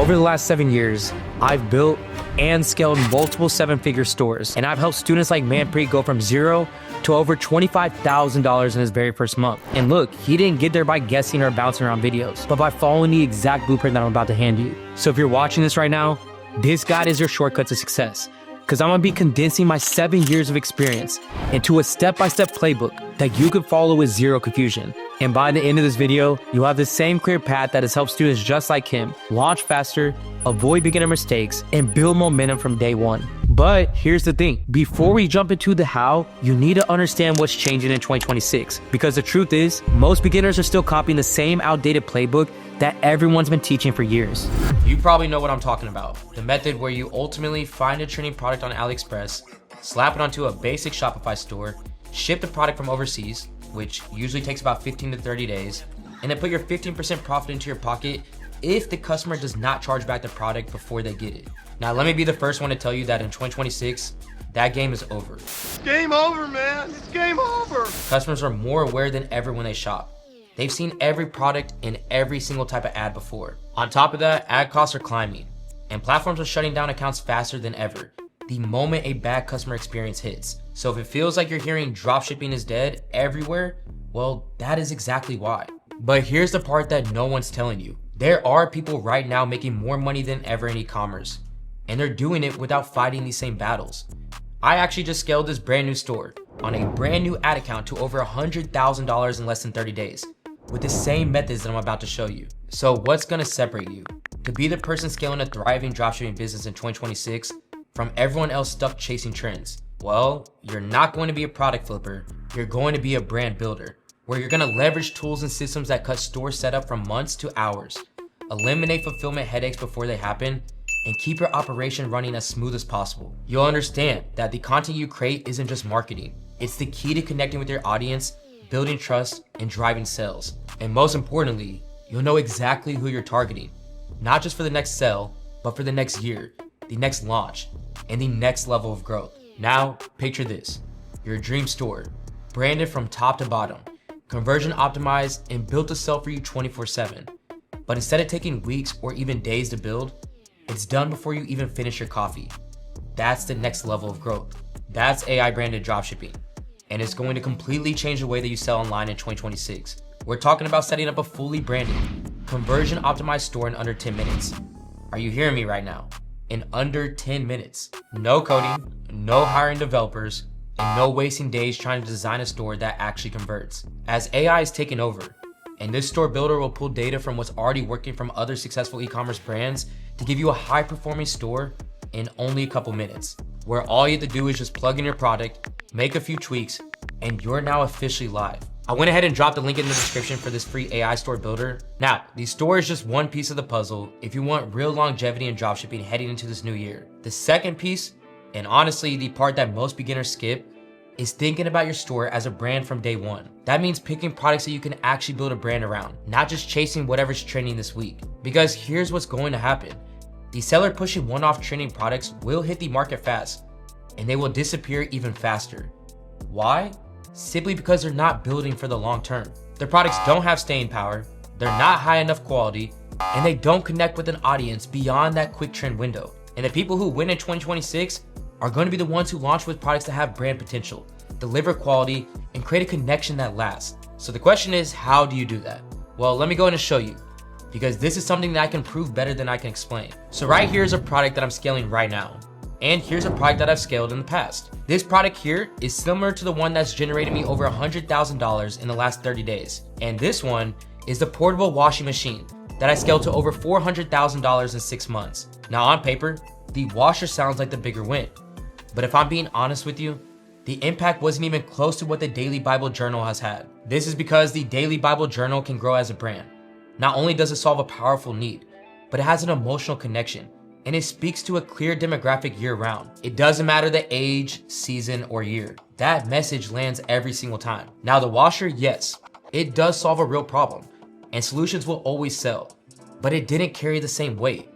Over the last 7 years, I've built and scaled multiple 7-figure stores, and I've helped students like Manpreet go from zero to over $25,000 in his very first month. And look, he didn't get there by guessing or bouncing around videos, but by following the exact blueprint that I'm about to hand you. So if you're watching this right now, this guide is your shortcut to success, because I'm gonna be condensing my 7 years of experience into a step-by-step playbook that you could follow with zero confusion. And by the end of this video, you'll have the same clear path that has helped students just like him launch faster, avoid beginner mistakes, and build momentum from day one. But here's the thing, before we jump into the how, you need to understand what's changing in 2026. Because the truth is, most beginners are still copying the same outdated playbook that everyone's been teaching for years. You probably know what I'm talking about. The method where you ultimately find a trending product on AliExpress, slap it onto a basic Shopify store, ship the product from overseas, which usually takes about 15 to 30 days, and then put your 15% profit into your pocket if the customer does not charge back the product before they get it. Now, let me be the first one to tell you that in 2026, that game is over. It's game over, man. It's game over. Customers are more aware than ever when they shop. They've seen every product in every single type of ad before. On top of that, ad costs are climbing, and platforms are shutting down accounts faster than ever the moment a bad customer experience hits. So if it feels like you're hearing dropshipping is dead everywhere, well, that is exactly why. But here's the part that no one's telling you. There are people right now making more money than ever in e-commerce, and they're doing it without fighting these same battles. I actually just scaled this brand new store on a brand new ad account to over $100,000 in less than 30 days with the same methods that I'm about to show you. So what's gonna separate you to be the person scaling a thriving dropshipping business in 2026 from everyone else stuck chasing trends? Well, you're not going to be a product flipper, you're going to be a brand builder, where you're gonna leverage tools and systems that cut store setup from months to hours, eliminate fulfillment headaches before they happen, and keep your operation running as smooth as possible. You'll understand that the content you create isn't just marketing, it's the key to connecting with your audience, building trust, and driving sales. And most importantly, you'll know exactly who you're targeting, not just for the next sale, but for the next year, the next launch, and the next level of growth. Now, picture this, your dream store, branded from top to bottom, conversion optimized, and built to sell for you 24/7. But instead of taking weeks or even days to build, it's done before you even finish your coffee. That's the next level of growth. That's AI branded dropshipping, and it's going to completely change the way that you sell online in 2026. We're talking about setting up a fully branded, conversion optimized store in under 10 minutes. Are you hearing me right now? In under 10 minutes. No coding, no hiring developers, and no wasting days trying to design a store that actually converts. As AI is taking over, and this store builder will pull data from what's already working from other successful e-commerce brands to give you a high-performing store in only a couple minutes, where all you have to do is just plug in your product, make a few tweaks, and you're now officially live. I went ahead and dropped the link in the description for this free AI store builder. Now, the store is just one piece of the puzzle if you want real longevity in dropshipping heading into this new year. The second piece, and honestly the part that most beginners skip, is thinking about your store as a brand from day one. That means picking products that you can actually build a brand around, not just chasing whatever's trending this week. Because here's what's going to happen. The seller pushing one-off trending products will hit the market fast, and they will disappear even faster. Why? Simply because they're not building for the long term. Their products don't have staying power, they're not high enough quality, and they don't connect with an audience beyond that quick trend window. And the people who win in 2026 are going to be the ones who launch with products that have brand potential, deliver quality, and create a connection that lasts. So the question is, how do you do that? Well, let me go ahead and show you, because this is something that I can prove better than I can explain. So right here is a product that I'm scaling right now. And here's a product that I've scaled in the past. This product here is similar to the one that's generated me over $100,000 in the last 30 days. And this one is the portable washing machine that I scaled to over $400,000 in 6 months. Now on paper, the washer sounds like the bigger win. But if I'm being honest with you, the impact wasn't even close to what the Daily Bible Journal has had. This is because the Daily Bible Journal can grow as a brand. Not only does it solve a powerful need, but it has an emotional connection, and it speaks to a clear demographic year-round. It doesn't matter the age, season, or year. That message lands every single time. Now the washer, yes, it does solve a real problem, and solutions will always sell, but it didn't carry the same weight.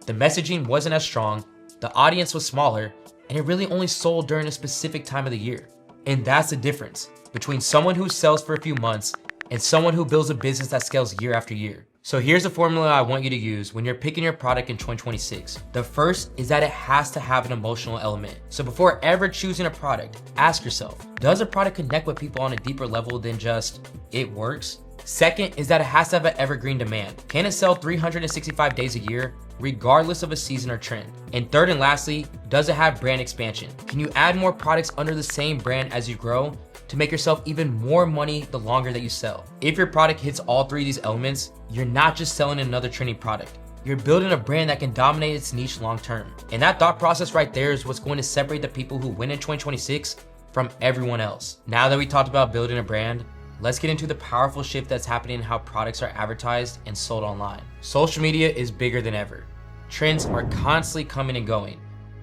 The messaging wasn't as strong, the audience was smaller, and it really only sold during a specific time of the year. And that's the difference between someone who sells for a few months and someone who builds a business that scales year after year. So here's the formula I want you to use when you're picking your product in 2026. The first is that it has to have an emotional element. So before ever choosing a product, ask yourself, does a product connect with people on a deeper level than just, it works? Second is that it has to have an evergreen demand. Can it sell 365 days a year, regardless of a season or trend? And third and lastly, does it have brand expansion? Can you add more products under the same brand as you grow to make yourself even more money the longer that you sell? If your product hits all three of these elements, you're not just selling another trending product. You're building a brand that can dominate its niche long term. And that thought process right there is what's going to separate the people who win in 2026 from everyone else. Now that we talked about building a brand, let's get into the powerful shift that's happening in how products are advertised and sold online. Social media is bigger than ever. Trends are constantly coming and going,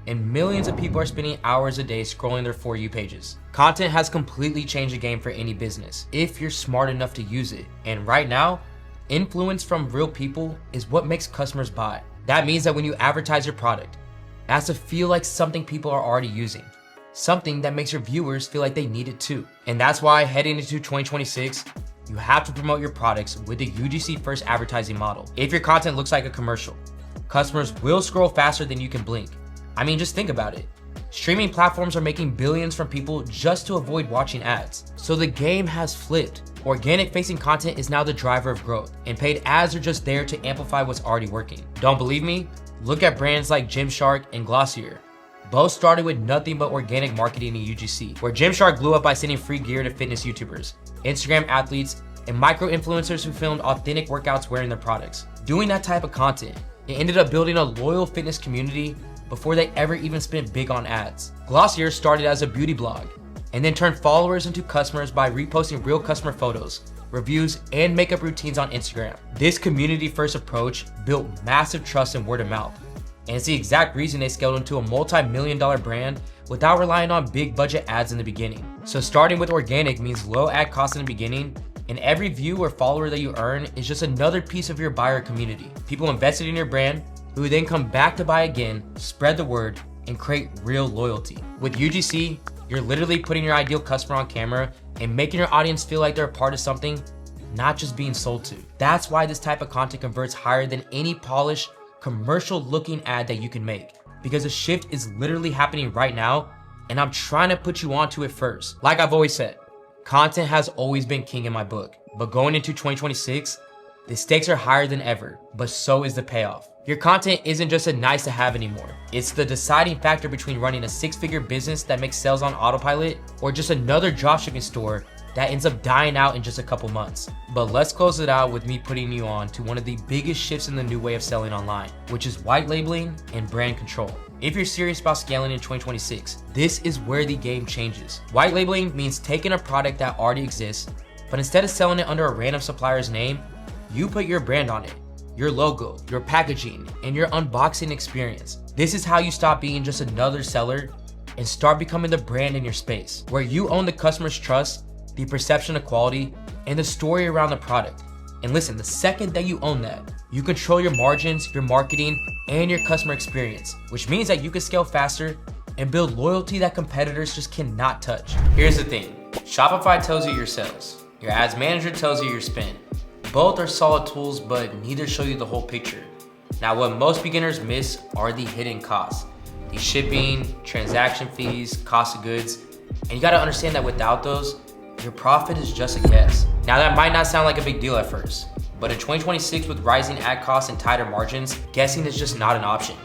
and millions of people are spending hours a day scrolling their For You pages. Content has completely changed the game for any business, if you're smart enough to use it. And right now, influence from real people is what makes customers buy. That means that when you advertise your product, it has to feel like something people are already using. Something that makes your viewers feel like they need it too. And that's why heading into 2026, you have to promote your products with the UGC first advertising model. If your content looks like a commercial, customers will scroll faster than you can blink. I mean, just think about it. Streaming platforms are making billions from people just to avoid watching ads. So the game has flipped. Organic facing content is now the driver of growth, and paid ads are just there to amplify what's already working. Don't believe me? Look at brands like Gymshark and Glossier. Both started with nothing but organic marketing in UGC, where Gymshark blew up by sending free gear to fitness YouTubers, Instagram athletes, and micro-influencers who filmed authentic workouts wearing their products. Doing that type of content, it ended up building a loyal fitness community before they ever even spent big on ads. Glossier started as a beauty blog, and then turned followers into customers by reposting real customer photos, reviews, and makeup routines on Instagram. This community-first approach built massive trust and word of mouth. And it's the exact reason they scaled into a multi-million-dollar brand without relying on big budget ads in the beginning. So starting with organic means low ad costs in the beginning, and every view or follower that you earn is just another piece of your buyer community. People invested in your brand who then come back to buy again, spread the word, and create real loyalty. With UGC, you're literally putting your ideal customer on camera and making your audience feel like they're a part of something, not just being sold to. That's why this type of content converts higher than any polished, commercial looking ad that you can make, because the shift is literally happening right now, and I'm trying to put you onto it first. Like I've always said, content has always been king in my book, but going into 2026, the stakes are higher than ever, but so is the payoff. Your content isn't just a nice to have anymore. It's the deciding factor between running a six-figure business that makes sales on autopilot or just another dropshipping store that ends up dying out in just a couple months. But let's close it out with me putting you on to one of the biggest shifts in the new way of selling online, which is white labeling and brand control. If you're serious about scaling in 2026, this is where the game changes. White labeling means taking a product that already exists, but instead of selling it under a random supplier's name, you put your brand on it, your logo, your packaging, and your unboxing experience. This is how you stop being just another seller and start becoming the brand in your space, where you own the customer's trust, the perception of quality, and the story around the product. And listen, the second that you own that, you control your margins, your marketing, and your customer experience, which means that you can scale faster and build loyalty that competitors just cannot touch. Here's the thing, Shopify tells you your sales, your ads manager tells you your spend. Both are solid tools, but neither show you the whole picture. Now, what most beginners miss are the hidden costs, the shipping, transaction fees, cost of goods, and you gotta understand that without those, your profit is just a guess. Now that might not sound like a big deal at first, but in 2026 with rising ad costs and tighter margins, guessing is just not an option.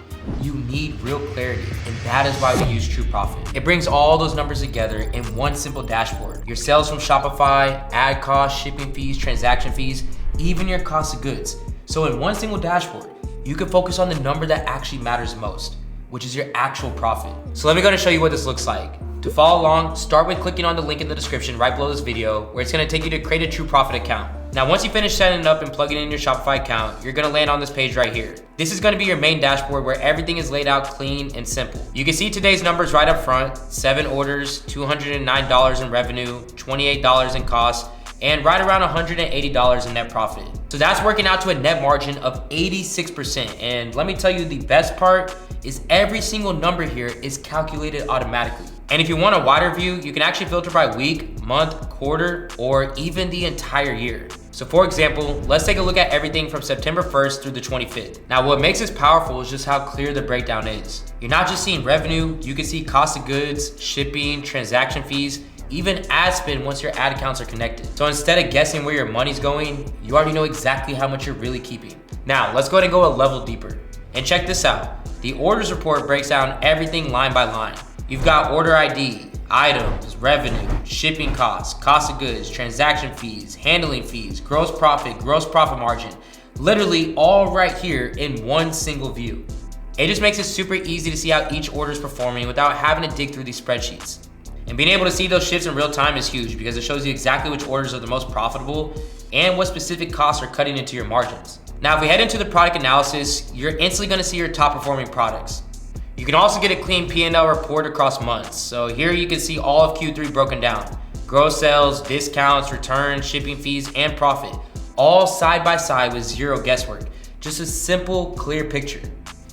You need real clarity, and that is why we use True Profit. It brings all those numbers together in one simple dashboard. Your sales from Shopify, ad costs, shipping fees, transaction fees, even your cost of goods. So in one single dashboard, you can focus on the number that actually matters most, which is your actual profit. So let me go and show you what this looks like. To follow along, start with clicking on the link in the description right below this video, where it's gonna take you to create a True Profit account. Now, once you finish setting it up and plugging in your Shopify account, you're gonna land on this page right here. This is gonna be your main dashboard where everything is laid out clean and simple. You can see today's numbers right up front, 7 orders, $209 in revenue, $28 in costs, and right around $180 in net profit. So that's working out to a net margin of 86%. And let me tell you, the best part is every single number here is calculated automatically. And if you want a wider view, you can actually filter by week, month, quarter, or even the entire year. So for example, let's take a look at everything from September 1st through the 25th. Now what makes this powerful is just how clear the breakdown is. You're not just seeing revenue, you can see cost of goods, shipping, transaction fees, even ad spend once your ad accounts are connected. So instead of guessing where your money's going, you already know exactly how much you're really keeping. Now let's go ahead and go a level deeper. And check this out. The orders report breaks down everything line by line. You've got order ID, items, revenue, shipping costs, cost of goods, transaction fees, handling fees, gross profit margin, literally all right here in one single view. It just makes it super easy to see how each order is performing without having to dig through these spreadsheets. And being able to see those shifts in real time is huge because it shows you exactly which orders are the most profitable and what specific costs are cutting into your margins. Now, if we head into the product analysis, you're instantly gonna see your top performing products. You can also get a clean P&L report across months. So here you can see all of Q3 broken down. Gross sales, discounts, returns, shipping fees, and profit, all side by side with zero guesswork. Just a simple, clear picture.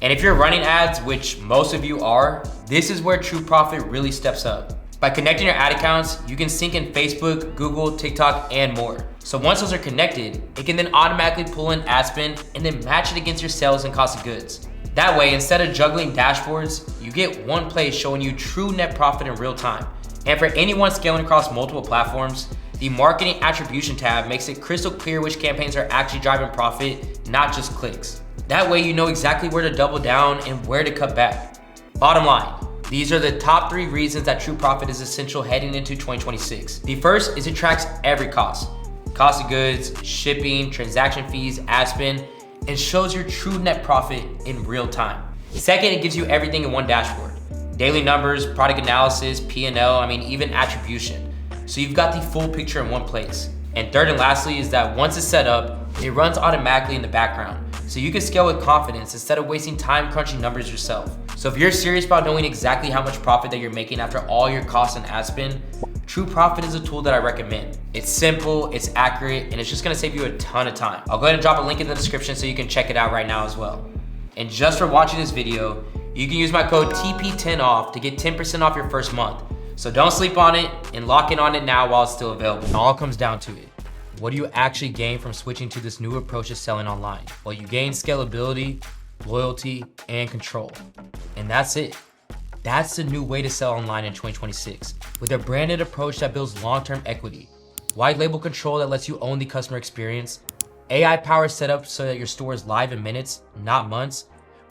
And if you're running ads, which most of you are, this is where true profit really steps up. By connecting your ad accounts, you can sync in Facebook, Google, TikTok, and more. So once those are connected, it can then automatically pull in ad spend and then match it against your sales and cost of goods. That way, instead of juggling dashboards, you get one place showing you true net profit in real time. And for anyone scaling across multiple platforms, the marketing attribution tab makes it crystal clear which campaigns are actually driving profit, not just clicks. That way you know exactly where to double down and where to cut back. Bottom line, these are the top 3 reasons that true profit is essential heading into 2026. The first is it tracks every cost. Cost of goods, shipping, transaction fees, ad spend, and shows your true net profit in real time. Second, it gives you everything in one dashboard. Daily numbers, product analysis, P&L, even attribution. So you've got the full picture in one place. And third and lastly is that once it's set up, it runs automatically in the background. So you can scale with confidence instead of wasting time crunching numbers yourself. So if you're serious about knowing exactly how much profit that you're making after all your costs and ad spend, True Profit is a tool that I recommend. It's simple, it's accurate, and it's just gonna save you a ton of time. I'll go ahead and drop a link in the description so you can check it out right now as well. And just for watching this video, you can use my code TP10OFF to get 10% off your first month. So don't sleep on it and lock in on it now while it's still available. It all comes down to it. What do you actually gain from switching to this new approach to selling online? Well, you gain scalability, loyalty, and control. And that's it. That's the new way to sell online in 2026. With a branded approach that builds long-term equity, white label control that lets you own the customer experience, AI power setup so that your store is live in minutes, not months,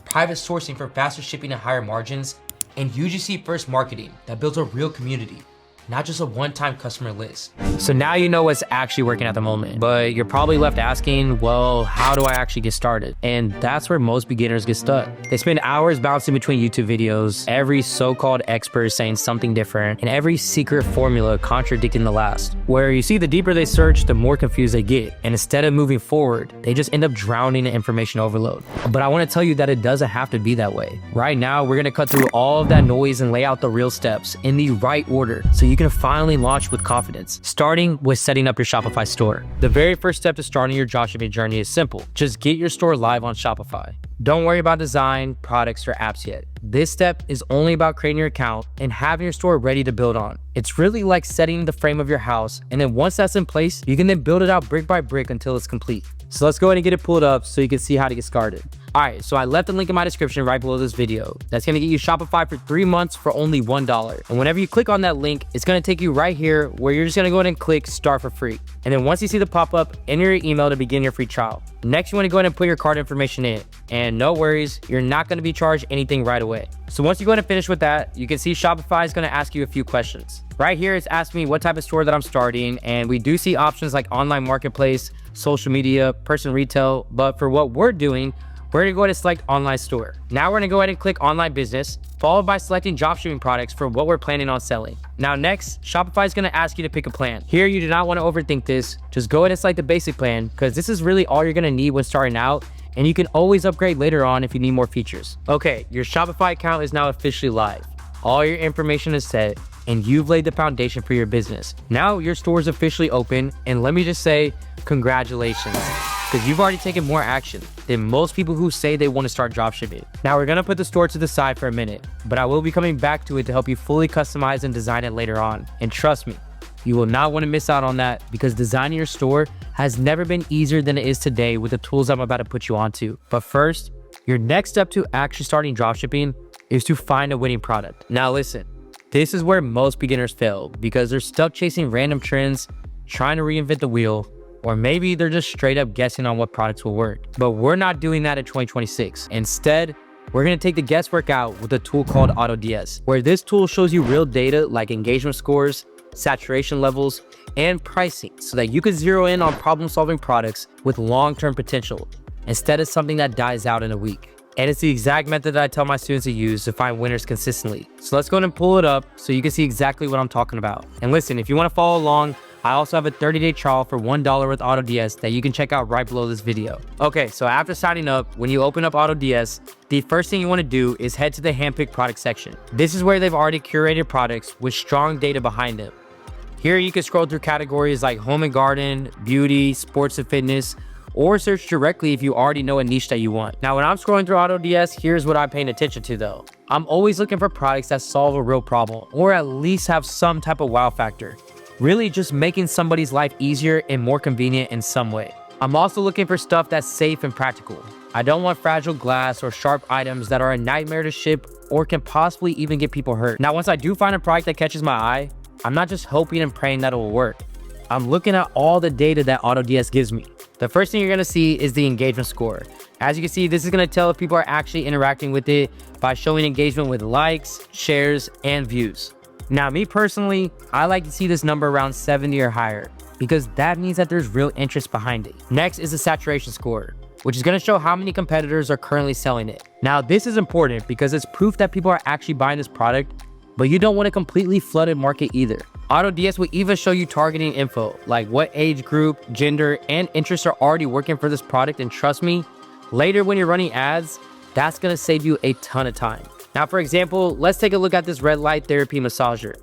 private sourcing for faster shipping and higher margins, and UGC first marketing that builds a real community, not just a one-time customer list. So now you know what's actually working at the moment, but you're probably left asking, well, how do I actually get started? And that's where most beginners get stuck. They spend hours bouncing between YouTube videos, every so-called expert saying something different, and every secret formula contradicting the last. Where you see the deeper they search, the more confused they get. And instead of moving forward, they just end up drowning in information overload. But I want to tell you that it doesn't have to be that way. Right now, we're going to cut through all of that noise and lay out the real steps in the right order so you can finally launch with confidence, starting with setting up your Shopify store. The very first step to starting your dropshipping journey is simple. Just get your store live on Shopify. Don't worry about design, products, or apps yet. This step is only about creating your account and having your store ready to build on. It's really like setting the frame of your house, and then once that's in place, you can then build it out brick by brick until it's complete. So let's go ahead and get it pulled up so you can see how to get started. All right, so I left a link in my description right below this video. That's gonna get you Shopify for 3 months for only $1. And whenever you click on that link, it's gonna take you right here where you're just gonna go ahead and click start for free. And then once you see the pop-up, enter your email to begin your free trial. Next, you wanna go ahead and put your card information in. And no worries, you're not gonna be charged anything right away. So once you go ahead and finish with that, you can see Shopify is gonna ask you a few questions. Right here, it's asking me what type of store that I'm starting. And we do see options like online marketplace, social media, person retail. But for what we're doing, we're gonna go ahead and select online store. Now we're gonna go ahead and click online business, followed by selecting dropshipping products for what we're planning on selling. Now next, Shopify is gonna ask you to pick a plan. Here, you do not wanna overthink this. Just go ahead and select the basic plan because this is really all you're gonna need when starting out, and you can always upgrade later on if you need more features. Okay, your Shopify account is now officially live. All your information is set, and you've laid the foundation for your business. Now your store is officially open, and let me just say, congratulations, because you've already taken more action than most people who say they want to start dropshipping. Now we're gonna put the store to the side for a minute, but I will be coming back to it to help you fully customize and design it later on. And trust me, You will not want to miss out on that because designing your store has never been easier than it is today with the tools I'm about to put you onto. But first, your next step to actually starting dropshipping is to find a winning product. Now listen, this is where most beginners fail because they're stuck chasing random trends, trying to reinvent the wheel, or maybe they're just straight up guessing on what products will work. But we're not doing that in 2026. Instead, we're gonna take the guesswork out with a tool called AutoDS, where this tool shows you real data like engagement scores, saturation levels, and pricing so that you can zero in on problem-solving products with long-term potential instead of something that dies out in a week. And it's the exact method that I tell my students to use to find winners consistently. So let's go ahead and pull it up so you can see exactly what I'm talking about. And listen, if you wanna follow along, I also have a 30-day trial for $1 with AutoDS that you can check out right below this video. Okay, so after signing up, when you open up AutoDS, the first thing you want to do is head to the handpicked product section. This is where they've already curated products with strong data behind them. Here you can scroll through categories like home and garden, beauty, sports and fitness, or search directly if you already know a niche that you want. Now, when I'm scrolling through AutoDS, here's what I'm paying attention to though. I'm always looking for products that solve a real problem, or at least have some type of wow factor. Really just making somebody's life easier and more convenient in some way. I'm also looking for stuff that's safe and practical. I don't want fragile glass or sharp items that are a nightmare to ship or can possibly even get people hurt. Now, once I do find a product that catches my eye, I'm not just hoping and praying that it will work. I'm looking at all the data that AutoDS gives me. The first thing you're gonna see is the engagement score. As you can see, this is gonna tell if people are actually interacting with it by showing engagement with likes, shares, and views. Now, me personally, I like to see this number around 70 or higher because that means that there's real interest behind it. Next is the saturation score, which is going to show how many competitors are currently selling it. Now, this is important because it's proof that people are actually buying this product, but you don't want a completely flooded market either. AutoDS will even show you targeting info, like what age group, gender, and interests are already working for this product, and trust me, later when you're running ads, that's going to save you a ton of time. Now, for example, let's take a look at this red light therapy massager.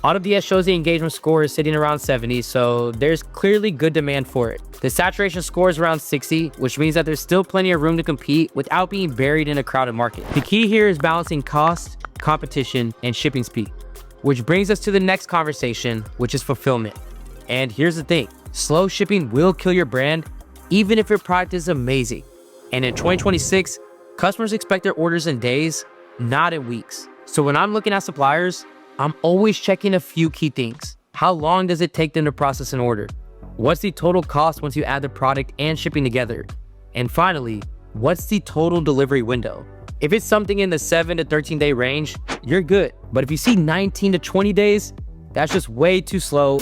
AutoDS shows the engagement score is sitting around 70, so there's clearly good demand for it. The saturation score is around 60, which means that there's still plenty of room to compete without being buried in a crowded market. The key here is balancing cost, competition, and shipping speed, which brings us to the next conversation, which is fulfillment. And here's the thing, slow shipping will kill your brand, even if your product is amazing. And in 2026, customers expect their orders in days, not in weeks. So when I'm looking at suppliers, I'm always checking a few key things. How long does it take them to process an order? What's the total cost once you add the product and shipping together? And finally, what's the total delivery window? If it's something in the 7 to 13 day range, you're good. But if you see 19 to 20 days, that's just way too slow.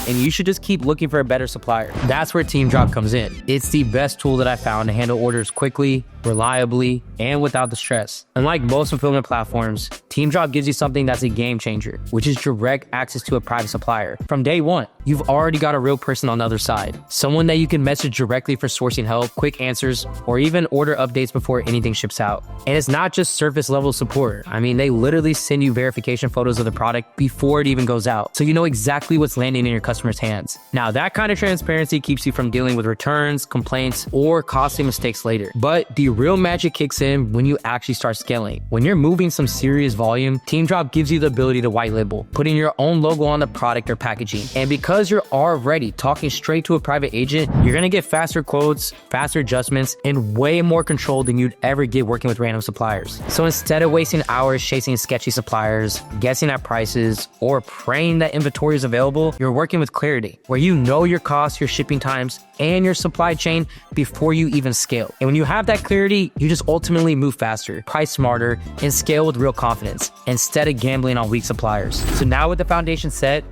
And you should just keep looking for a better supplier. That's where TeamDrop comes in. It's the best tool that I found to handle orders quickly, reliably, and without the stress. Unlike most fulfillment platforms, TeamDrop gives you something that's a game changer, which is direct access to a private supplier. From day one, you've already got a real person on the other side. Someone that you can message directly for sourcing help, quick answers, or even order updates before anything ships out. And it's not just surface level support. I mean, they literally send you verification photos of the product before it even goes out, so you know exactly what's landing in your customer's hands. Now, that kind of transparency keeps you from dealing with returns, complaints, or costly mistakes later. But the real magic kicks in when you actually start scaling. When you're moving some serious volume, TeamDrop gives you the ability to white label, putting your own logo on the product or packaging. And because you're already talking straight to a private agent, you're gonna get faster quotes, faster adjustments, and way more control than you'd ever get working with random suppliers. So instead of wasting hours chasing sketchy suppliers, guessing at prices, or praying that inventory is available, you're working with clarity, where you know your costs, your shipping times, and your supply chain before you even scale. And when you have that clarity, you just ultimately move faster, price smarter, and scale with real confidence instead of gambling on weak suppliers. So now with the foundation set,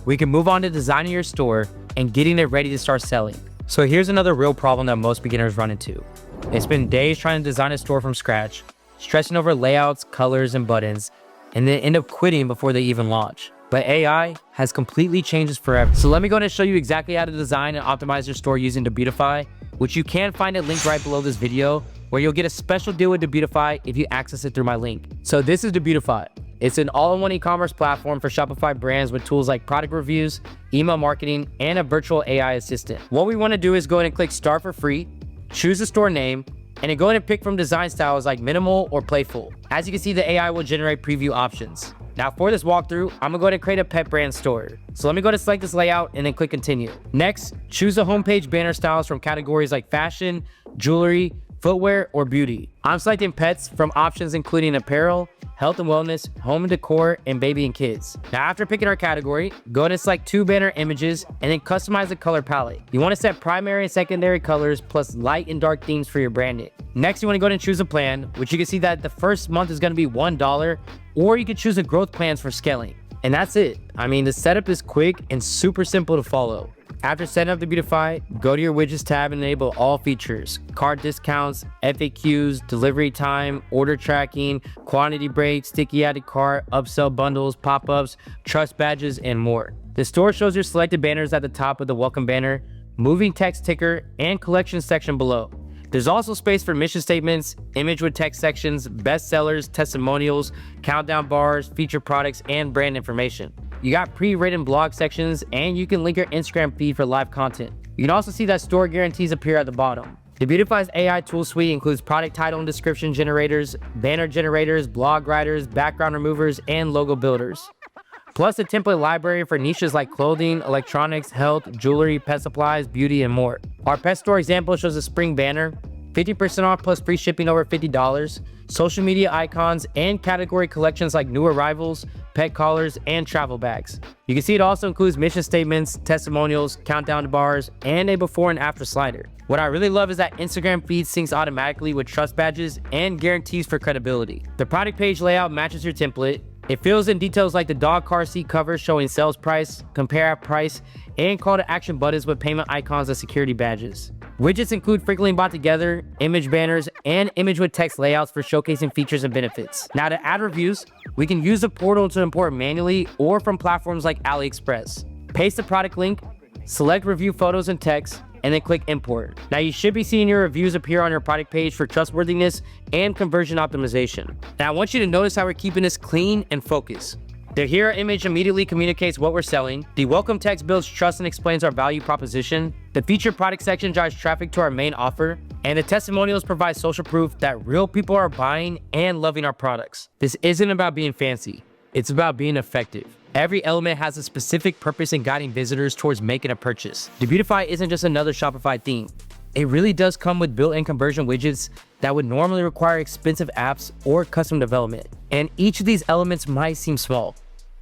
we can move on to designing your store and getting it ready to start selling. So here's another real problem that most beginners run into. They spend days trying to design a store from scratch, stressing over layouts, colors, and buttons, and then end up quitting before they even launch. But AI has completely changed this forever. So let me go ahead and show you exactly how to design and optimize your store using Dropshipping, which you can find a link right below this video, where you'll get a special deal with Dropshipping if you access it through my link. So this is Dropshipping. It's an all-in-one e-commerce platform for Shopify brands with tools like product reviews, email marketing, and a virtual AI assistant. What we want to do is go ahead and click start for free, choose the store name, and then go ahead and pick from design styles like minimal or playful. As you can see, the AI will generate preview options. Now for this walkthrough, I'm gonna go ahead and create a pet brand store. So let me go ahead and select this layout and then click continue. Next, choose the homepage banner styles from categories like fashion, jewelry, footwear, or beauty. I'm selecting pets from options including apparel, health and wellness, home and decor, and baby and kids. Now after picking our category, go ahead and select 2 banner images and then customize the color palette. You want to set primary and secondary colors plus light and dark themes for your branding. Next, you want to go ahead and choose a plan, which you can see that the first month is going to be $1, or you can choose a growth plans for scaling. And that's it. I mean, the setup is quick and super simple to follow. After setting up the Beautify, go to your widgets tab and enable all features: cart discounts, FAQs, delivery time, order tracking, quantity breaks, sticky added cart, upsell bundles, pop-ups, trust badges, and more. The store shows your selected banners at the top of the welcome banner, moving text ticker, and collection section below. There's also space for mission statements, image with text sections, bestsellers, testimonials, countdown bars, featured products, and brand information. You got pre-written blog sections, and you can link your Instagram feed for live content. You can also see that store guarantees appear at the bottom. The Beautify's AI tool suite includes product title and description generators, banner generators, blog writers, background removers, and logo builders. Plus a template library for niches like clothing, electronics, health, jewelry, pet supplies, beauty, and more. Our pet store example shows a spring banner, 50% off plus free shipping over $50, social media icons, and category collections like new arrivals, pet collars, and travel bags. You can see it also includes mission statements, testimonials, countdown bars, and a before and after slider. What I really love is that Instagram feed syncs automatically with trust badges and guarantees for credibility. The product page layout matches your template. It fills in details like the dog car seat cover showing sales price, compare at price, and call to action buttons with payment icons and security badges. Widgets include frequently bought together, image banners, and image with text layouts for showcasing features and benefits. Now to add reviews, we can use the portal to import manually or from platforms like AliExpress. Paste the product link, select review photos and text, and then click import. Now you should be seeing your reviews appear on your product page for trustworthiness and conversion optimization. Now I want you to notice how we're keeping this clean and focused. The hero image immediately communicates what we're selling. The welcome text builds trust and explains our value proposition. The featured product section drives traffic to our main offer. And the testimonials provide social proof that real people are buying and loving our products. This isn't about being fancy. It's about being effective. Every element has a specific purpose in guiding visitors towards making a purchase. The Beautify isn't just another Shopify theme. It really does come with built-in conversion widgets that would normally require expensive apps or custom development. And each of these elements might seem small,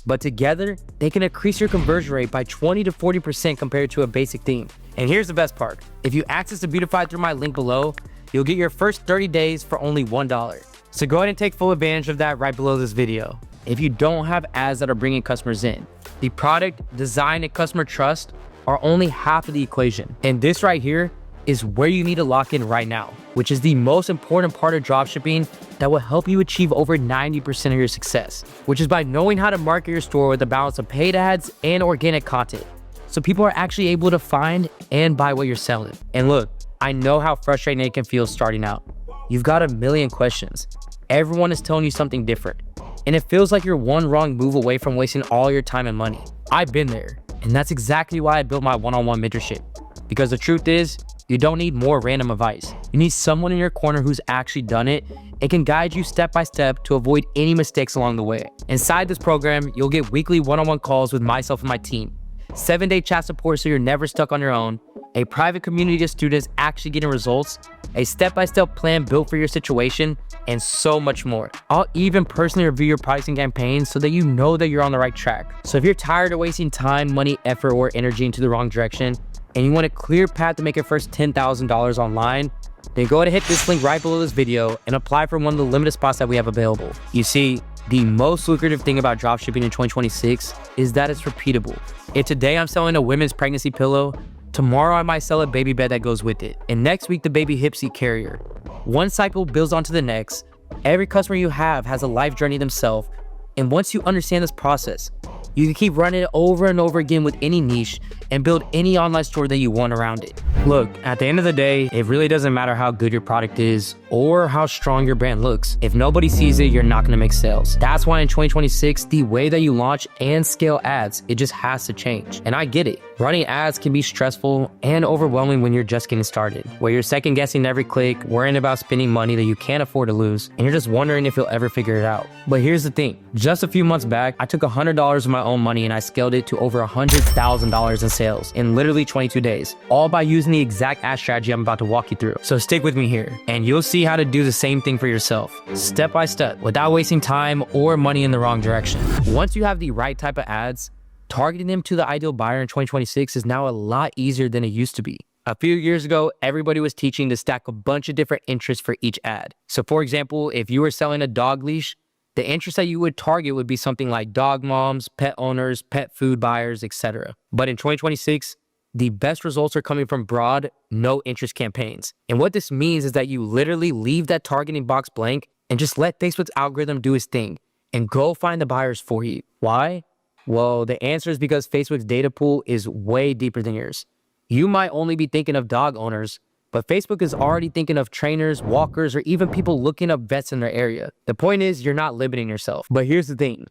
but together, they can increase your conversion rate by 20 to 40% compared to a basic theme. And here's the best part. If you access the Beautify through my link below, you'll get your first 30 days for only $1. So go ahead and take full advantage of that right below this video. If you don't have ads that are bringing customers in, the product, design, and customer trust are only half of the equation. And this right here is where you need to lock in right now, which is the most important part of dropshipping that will help you achieve over 90% of your success, which is by knowing how to market your store with a balance of paid ads and organic content, so people are actually able to find and buy what you're selling. And look, I know how frustrating it can feel starting out. You've got a million questions. Everyone is telling you something different, and it feels like you're one wrong move away from wasting all your time and money. I've been there, and that's exactly why I built my one-on-one mentorship. Because the truth is, you don't need more random advice. You need someone in your corner who's actually done it and can guide you step by step to avoid any mistakes along the way. Inside this program, you'll get weekly one-on-one calls with myself and my team, 7-day chat support so you're never stuck on your own, a private community of students actually getting results, a step-by-step plan built for your situation, and so much more. I'll even personally review your pricing campaigns so that you know that you're on the right track. So if you're tired of wasting time, money, effort, or energy into the wrong direction, and you want a clear path to make your first $10,000 online, then go ahead and hit this link right below this video and apply for one of the limited spots that we have available. You see, the most lucrative thing about dropshipping in 2026 is that it's repeatable. If today I'm selling a women's pregnancy pillow, tomorrow I might sell a baby bed that goes with it, and next week the baby hip seat carrier. One cycle builds onto the next. Every customer you have has a life journey themselves, and once you understand this process, you can keep running it over and over again with any niche and build any online store that you want around it. Look, at the end of the day, it really doesn't matter how good your product is or how strong your brand looks. If nobody sees it, you're not gonna make sales. That's why in 2026, the way that you launch and scale ads, it just has to change. And I get it. Running ads can be stressful and overwhelming when you're just getting started, where you're second guessing every click, worrying about spending money that you can't afford to lose, and you're just wondering if you'll ever figure it out. But here's the thing. Just a few months back, I took $100 of my own money and I scaled it to over $100,000 in sales in literally 22 days, all by using the exact ad strategy I'm about to walk you through. So stick with me here and you'll see how to do the same thing for yourself, step by step, without wasting time or money in the wrong direction. Once you have the right type of ads, targeting them to the ideal buyer in 2026 is now a lot easier than it used to be. A few years ago, everybody was teaching to stack a bunch of different interests for each ad. So for example, if you were selling a dog leash, the interest that you would target would be something like dog moms, pet owners, pet food buyers, etc. But in 2026, the best results are coming from broad, no interest campaigns. And what this means is that you literally leave that targeting box blank and just let Facebook's algorithm do its thing and go find the buyers for you. Why? Well, the answer is because Facebook's data pool is way deeper than yours. You might only be thinking of dog owners, but Facebook is already thinking of trainers, walkers, or even people looking up vets in their area. The point is, you're not limiting yourself. But here's the thing.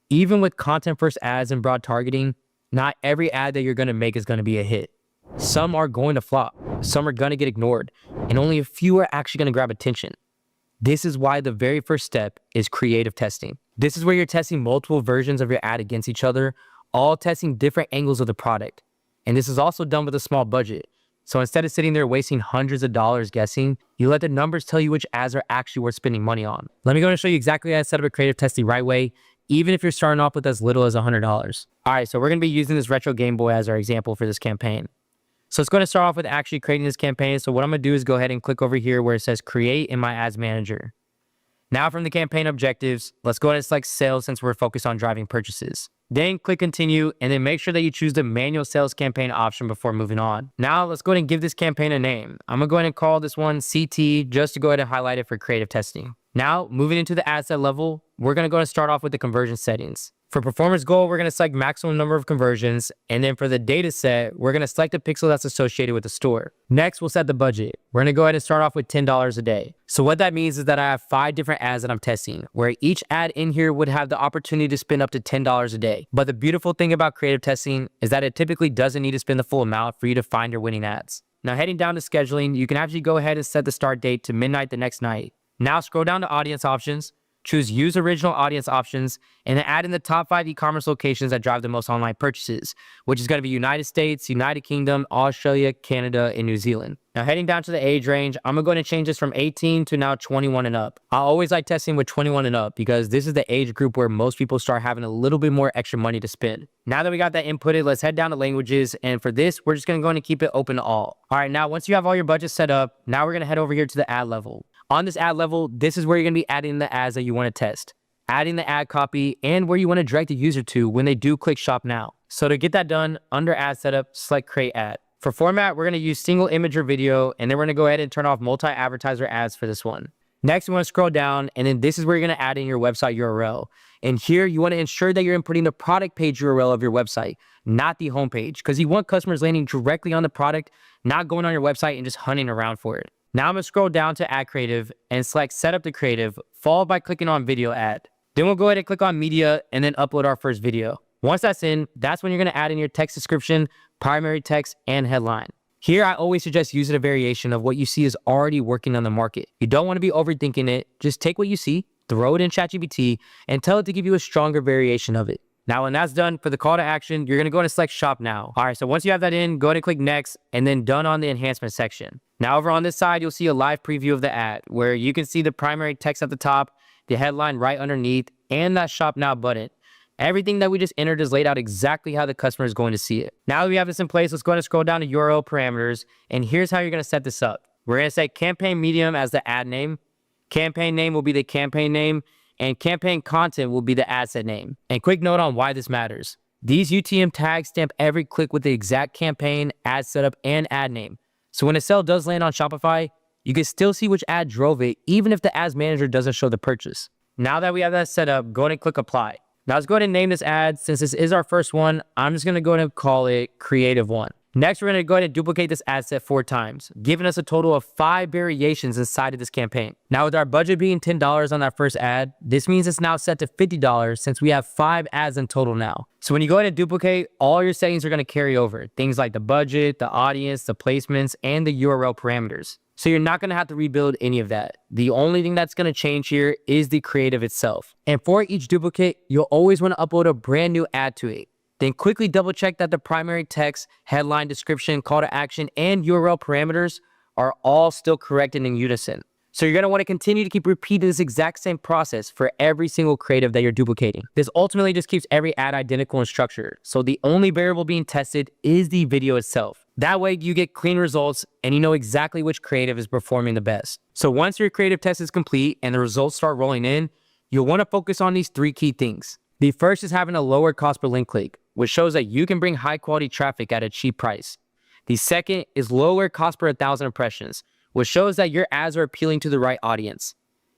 Even with content-first ads and broad targeting, not every ad that you're going to make is going to be a hit. Some are going to flop. Some are going to get ignored. And only a few are actually going to grab attention. This is why the very first step is creative testing. This is where you're testing multiple versions of your ad against each other, all testing different angles of the product. And this is also done with a small budget. So instead of sitting there wasting hundreds of dollars guessing, you let the numbers tell you which ads are actually worth spending money on. Let me go and show you exactly how to set up a creative test the right way, even if you're starting off with as little as $100. All right, so we're going to be using this retro Game Boy as our example for this campaign. So it's going to start off with actually creating this campaign. So what I'm going to do is go ahead and click over here where it says create in my ads manager. Now from the campaign objectives, let's go ahead and select sales since we're focused on driving purchases. Then click continue and then make sure that you choose the manual sales campaign option before moving on. Now let's go ahead and give this campaign a name. I'm gonna go ahead and call this one CT just to go ahead and highlight it for creative testing. Now moving into the ad set level, we're gonna go and start off with the conversion settings. For performance goal, we're gonna select maximum number of conversions. And then for the data set, we're gonna select a pixel that's associated with the store. Next, we'll set the budget. We're gonna go ahead and start off with $10 a day. So what that means is that I have 5 different ads that I'm testing, where each ad in here would have the opportunity to spend up to $10 a day. But the beautiful thing about creative testing is that it typically doesn't need to spend the full amount for you to find your winning ads. Now heading down to scheduling, you can actually go ahead and set the start date to midnight the next night. Now scroll down to audience options, choose use original audience options, and then add in the top 5 e-commerce locations that drive the most online purchases, which is going to be United States, United Kingdom, Australia, Canada, and New Zealand. Now heading down to the age range, I'm going to go ahead and change this from 18 to now 21 and up. I always like testing with 21 and up because this is the age group where most people start having a little bit more extra money to spend. Now that we got that inputted, let's head down to languages. And for this, we're just going to go ahead and keep it open to all. All right, now once you have all your budgets set up, now we're going to head over here to the ad level. On this ad level, this is where you're going to be adding the ads that you want to test, adding the ad copy, and where you want to direct the user to when they do click shop now. So to get that done, under ad setup, select create ad. For format, we're going to use single image or video, and then we're going to go ahead and turn off multi-advertiser ads for this one. Next, we want to scroll down, and then this is where you're going to add in your website URL. And here, you want to ensure that you're inputting the product page URL of your website, not the homepage, because you want customers landing directly on the product, not going on your website and just hunting around for it. Now I'm going to scroll down to add creative and select set up the creative, followed by clicking on video ad. Then we'll go ahead and click on media and then upload our first video. Once that's in, that's when you're going to add in your text description, primary text, and headline. Here, I always suggest using a variation of what you see is already working on the market. You don't want to be overthinking it. Just take what you see, throw it in ChatGPT, and tell it to give you a stronger variation of it. Now, when that's done, for the call to action, you're going to go ahead and select shop now. All right, so once you have that in, go ahead and click next and then done on the enhancement section. Now over on this side, you'll see a live preview of the ad where you can see the primary text at the top, the headline right underneath, and that shop now button. Everything that we just entered is laid out exactly how the customer is going to see it. Now that we have this in place, let's go ahead and scroll down to URL parameters. And here's how you're going to set this up. We're going to set campaign medium as the ad name. Campaign name will be the campaign name. And campaign content will be the ad set name. And quick note on why this matters. These UTM tags stamp every click with the exact campaign, ad setup, and ad name. So when a sale does land on Shopify, you can still see which ad drove it, even if the ads manager doesn't show the purchase. Now that we have that set up, go ahead and click apply. Now let's go ahead and name this ad. Since this is our first one, I'm just going to go ahead and call it Creative 1. Next, we're going to go ahead and duplicate this ad set 4 times, giving us a total of 5 variations inside of this campaign. Now, with our budget being $10 on that first ad, this means it's now set to $50 since we have 5 ads in total now. So when you go ahead and duplicate, all your settings are going to carry over. Things like the budget, the audience, the placements, and the URL parameters. So you're not going to have to rebuild any of that. The only thing that's going to change here is the creative itself. And for each duplicate, you'll always want to upload a brand new ad to it. Then quickly double check that the primary text, headline, description, call to action, and URL parameters are all still correct and in unison. So you're going to want to continue to keep repeating this exact same process for every single creative that you're duplicating. This ultimately just keeps every ad identical in structure. So the only variable being tested is the video itself. That way you get clean results and you know exactly which creative is performing the best. So once your creative test is complete and the results start rolling in, you'll want to focus on these 3 key things. The first is having a lower cost per link click, which shows that you can bring high quality traffic at a cheap price. The second is lower cost per 1,000 impressions, which shows that your ads are appealing to the right audience.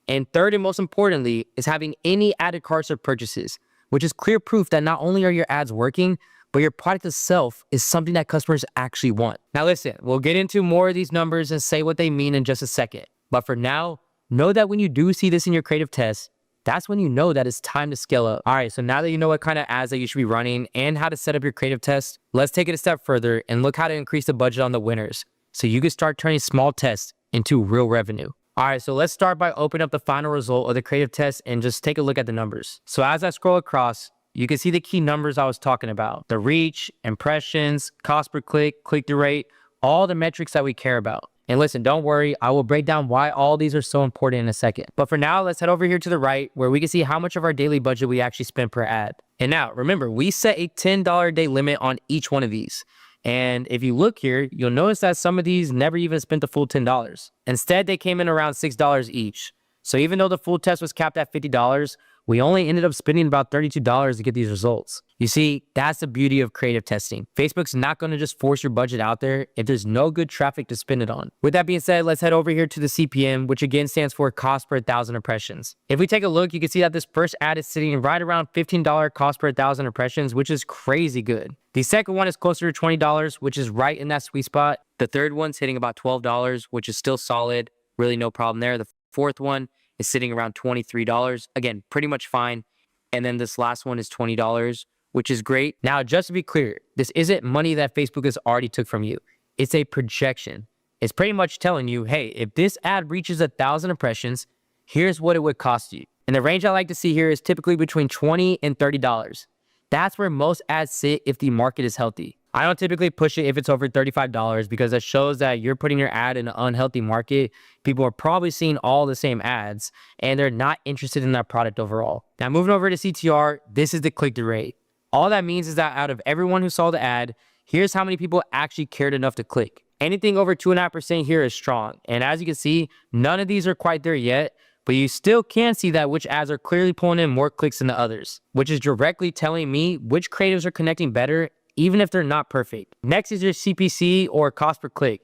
And third, and most importantly, is having any added carts or purchases, which is clear proof that not only are your ads working, but your product itself is something that customers actually want. Now listen, we'll get into more of these numbers and say what they mean in just a second. But for now, know that when you do see this in your creative test, that's when you know that it's time to scale up. All right, so now that you know what kind of ads that you should be running and how to set up your creative test, let's take it a step further and look how to increase the budget on the winners, so you can start turning small tests into real revenue. All right, so let's start by opening up the final result of the creative test and just take a look at the numbers. So as I scroll across, you can see the key numbers I was talking about: the reach, impressions, cost per click, click-through rate, all the metrics that we care about. And listen, don't worry, I will break down why all these are so important in a second. But for now, let's head over here to the right where we can see how much of our daily budget we actually spend per ad. And now, remember, we set a $10 a day limit on each one of these. And if you look here, you'll notice that some of these never even spent the full $10. Instead, they came in around $6 each. So even though the full test was capped at $50, we only ended up spending about $32 to get these results. You see, that's the beauty of creative testing. Facebook's not going to just force your budget out there if there's no good traffic to spend it on. With that being said, let's head over here to the CPM, which again stands for cost per 1,000 impressions. If we take a look, you can see that this first ad is sitting right around $15 cost per 1,000 impressions, which is crazy good. The second one is closer to $20, which is right in that sweet spot. The third one's hitting about $12, which is still solid. Really no problem there. The fourth one is sitting around $23. Again, pretty much fine. And then this last one is $20, which is great. Now, just to be clear, this isn't money that Facebook has already took from you. It's a projection. It's pretty much telling you, hey, if this ad reaches 1,000 impressions, here's what it would cost you. And the range I like to see here is typically between $20 and $30. That's where most ads sit if the market is healthy. I don't typically push it if it's over $35 because that shows that you're putting your ad in an unhealthy market. People are probably seeing all the same ads and they're not interested in that product overall. Now moving over to CTR, this is the click-through rate. All that means is that out of everyone who saw the ad, here's how many people actually cared enough to click. Anything over 2.5% here is strong. And as you can see, none of these are quite there yet, but you still can see that which ads are clearly pulling in more clicks than the others, which is directly telling me which creatives are connecting better, even if they're not perfect. Next is your CPC, or cost per click.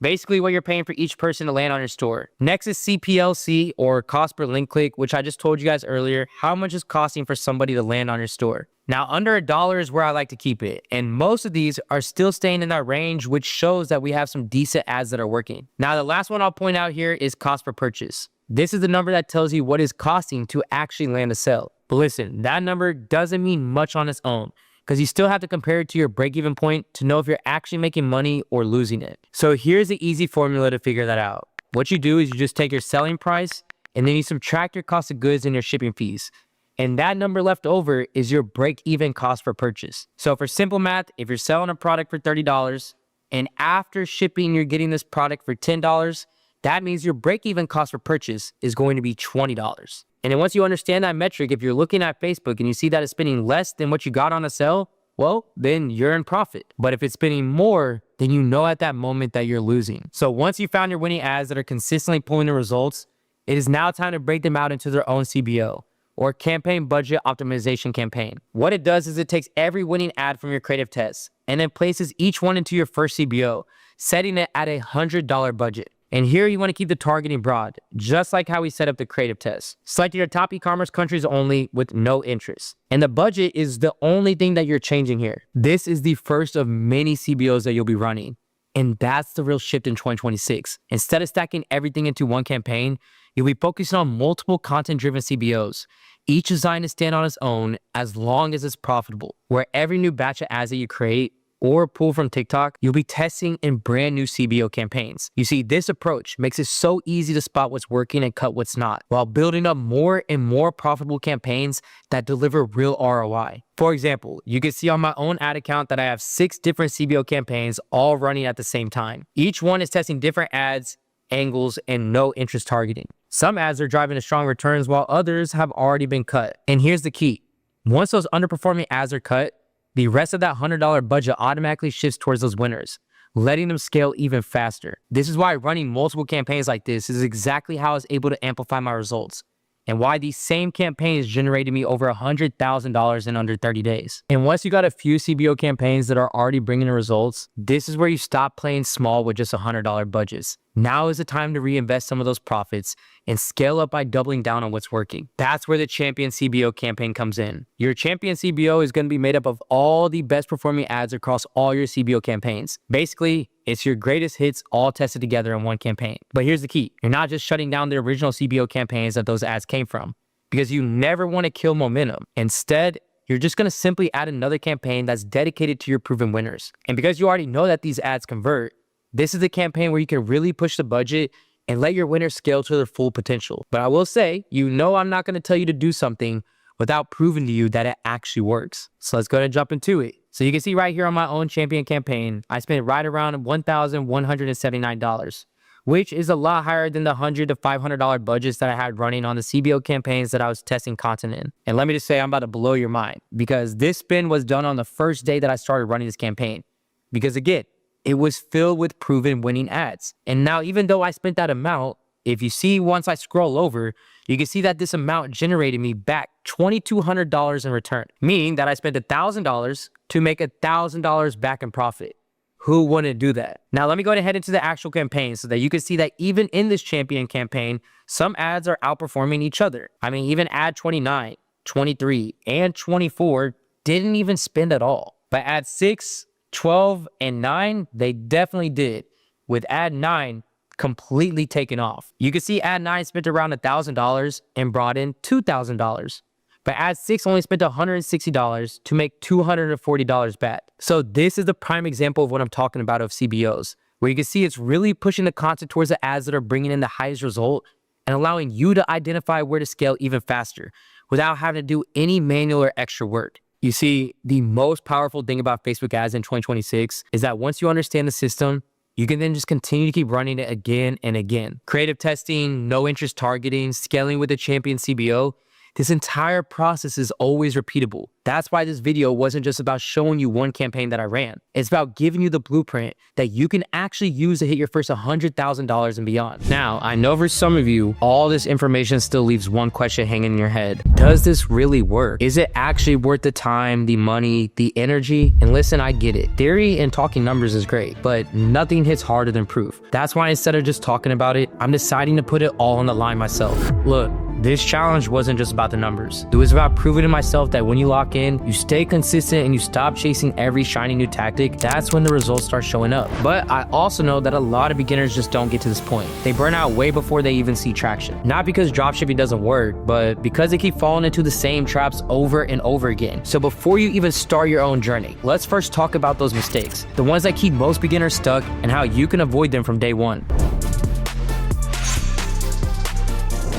Basically what you're paying for each person to land on your store. Next is CPLC, or cost per link click, which I just told you guys earlier, how much is costing for somebody to land on your store. Now under $1 is where I like to keep it. And most of these are still staying in that range, which shows that we have some decent ads that are working. Now the last one I'll point out here is cost per purchase. This is the number that tells you what it's costing to actually land a sale. But listen, that number doesn't mean much on its own, because you still have to compare it to your break-even point to know if you're actually making money or losing it. So here's the easy formula to figure that out. What you do is you just take your selling price and then you subtract your cost of goods and your shipping fees. And that number left over is your break-even cost per purchase. So for simple math, if you're selling a product for $30 and after shipping you're getting this product for $10, that means your break-even cost per purchase is going to be $20. And then once you understand that metric, if you're looking at Facebook and you see that it's spending less than what you got on a sale, well, then you're in profit. But if it's spending more, then you know at that moment that you're losing. So once you found your winning ads that are consistently pulling the results, it is now time to break them out into their own CBO, or campaign budget optimization campaign. What it does is it takes every winning ad from your creative test and then places each one into your first CBO, setting it at a $100 budget. And here you want to keep the targeting broad, just like how we set up the creative test. Select your top e-commerce countries only with no interest. And the budget is the only thing that you're changing here. This is the first of many CBOs that you'll be running. And that's the real shift in 2026. Instead of stacking everything into one campaign, you'll be focusing on multiple content-driven CBOs, each designed to stand on its own as long as it's profitable, where every new batch of ads that you create or pull from TikTok, you'll be testing in brand new CBO campaigns. You see, this approach makes it so easy to spot what's working and cut what's not, while building up more and more profitable campaigns that deliver real ROI. For example, you can see on my own ad account that I have 6 different CBO campaigns all running at the same time. Each one is testing different ads, angles, and no interest targeting. Some ads are driving to strong returns while others have already been cut. And here's the key. Once those underperforming ads are cut, the rest of that $100 budget automatically shifts towards those winners, letting them scale even faster. This is why running multiple campaigns like this is exactly how I was able to amplify my results, and why these same campaigns generated me over $100,000 in under 30 days. And once you got a few CBO campaigns that are already bringing the results, this is where you stop playing small with just $100 budgets. Now is the time to reinvest some of those profits and scale up by doubling down on what's working. That's where the Champion CBO campaign comes in. Your Champion CBO is going to be made up of all the best performing ads across all your CBO campaigns. Basically, it's your greatest hits all tested together in one campaign. But here's the key. You're not just shutting down the original CBO campaigns that those ads came from, because you never want to kill momentum. Instead, you're just going to simply add another campaign that's dedicated to your proven winners. And because you already know that these ads convert, this is a campaign where you can really push the budget and let your winners scale to their full potential. But I will say, I'm not going to tell you to do something without proving to you that it actually works. So let's go ahead and jump into it. So you can see right here on my own Champion campaign, I spent right around $1,179, which is a lot higher than the $100 to $500 budgets that I had running on the CBO campaigns that I was testing content in. And let me just say, I'm about to blow your mind, because this spend was done on the first day that I started running this campaign. Because again, it was filled with proven winning ads. And now, even though I spent that amount, if you see once I scroll over, you can see that this amount generated me back $2,200 in return, meaning that I spent $1,000 to make $1,000 back in profit. Who wouldn't do that? Now, let me go ahead and head into the actual campaign so that you can see that even in this Champion campaign, some ads are outperforming each other. I mean, even ad 29, 23, and 24 didn't even spend at all. But ad 6, 12, and 9, they definitely did, with ad 9 completely taken off. You can see ad 9 spent around $1,000 and brought in $2,000. But ad 6 only spent $160 to make $240 back. So this is the prime example of what I'm talking about of CBOs, where you can see it's really pushing the content towards the ads that are bringing in the highest result and allowing you to identify where to scale even faster without having to do any manual or extra work. You see, the most powerful thing about Facebook ads in 2026 is that once you understand the system, you can then just continue to keep running it again and again. Creative testing, no interest targeting, scaling with the Champion CBO, this entire process is always repeatable. That's why this video wasn't just about showing you one campaign that I ran. It's about giving you the blueprint that you can actually use to hit your first $100,000 and beyond. Now, I know for some of you, all this information still leaves one question hanging in your head. Does this really work? Is it actually worth the time, the money, the energy? And listen, I get it. Theory and talking numbers is great, but nothing hits harder than proof. That's why instead of just talking about it, I'm deciding to put it all on the line myself. Look, this challenge wasn't just about the numbers. It was about proving to myself that when you lock in, you stay consistent, and you stop chasing every shiny new tactic, that's when the results start showing up. But I also know that a lot of beginners just don't get to this point. They burn out way before they even see traction. Not because dropshipping doesn't work, but because they keep falling into the same traps over and over again. So before you even start your own journey, let's first talk about those mistakes, the ones that keep most beginners stuck, and how you can avoid them from day one.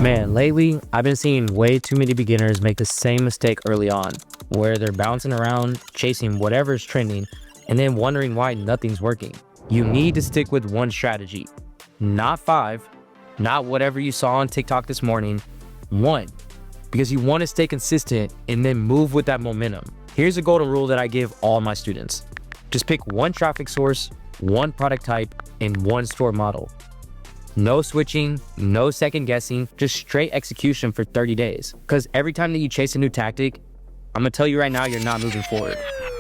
Man, lately, I've been seeing way too many beginners make the same mistake early on, where they're bouncing around, chasing whatever's trending, and then wondering why nothing's working. You need to stick with one strategy, not 5, not whatever you saw on TikTok this morning, 1, because you want to stay consistent and then move with that momentum. Here's a golden rule that I give all my students. Just pick one traffic source, one product type, and one store model. No switching, no second guessing, just straight execution for 30 days. Because every time that you chase a new tactic, I'm gonna tell you right now, you're not moving forward.